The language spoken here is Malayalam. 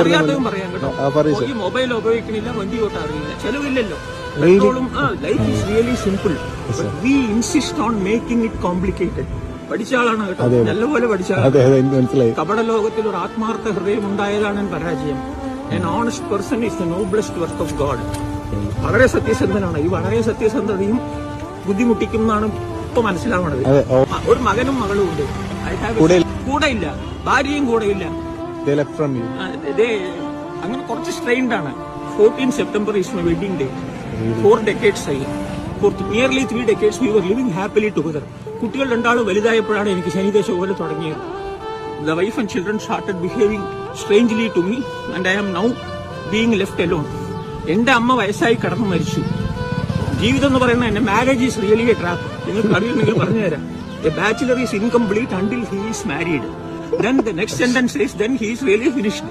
അറിയാത്തതും പറയാം കേട്ടോ. ഈ മൊബൈൽ ഉപയോഗിക്കണില്ല, വണ്ടി ഓട്ടം അറിയില്ല, ചെലവില്ലല്ലോ. പെട്രോളും life is really simple. We insist on making it complicated. പഠിച്ച ആളാണ് കേട്ടോ, നല്ലപോലെ പഠിച്ച ആളാണ്. കപട ലോകത്തിൽ ഒരു ആത്മാർത്ഥ ഹൃദയം ഉണ്ടായതാണ് പരാജയം. An honest person is the noblest work of God. വളരെ സത്യസന്ധനാണ്. ഈ വളരെ സത്യസന്ധതയും ബുദ്ധിമുട്ടിക്കുന്നതാണ് ഇപ്പൊ മനസ്സിലാവണത്. ഒരു മകനും മകളും ഉണ്ട്. കൂടെ ഇല്ല, ഭാര്യയും കൂടെ ഇല്ല. അങ്ങനെ കുറച്ച് സ്ട്രെയിൻഡ് ആണ്. 14 September is my wedding day. 4 decades ആയി. For nearly 3 decades we were living happily together. കുട്ടികൾ രണ്ടാളും വലുതായപ്പോഴാണ് എനിക്ക് ശനിദേശ പോലെ തുടങ്ങിയത്. The wife and children started behaving strangely to me and I am now being left alone. എന്റെ അമ്മ വയസ്സായി കടന്നു മരിച്ചു. ജീവിതം എന്ന് പറയുന്നത് എന്റെ marriage is really A trap. നിങ്ങൾക്ക് അറിയുമെങ്കിൽ പറഞ്ഞുതരാം. A bachelor is incomplete until he is married. Then the next sentence is then he is really finished.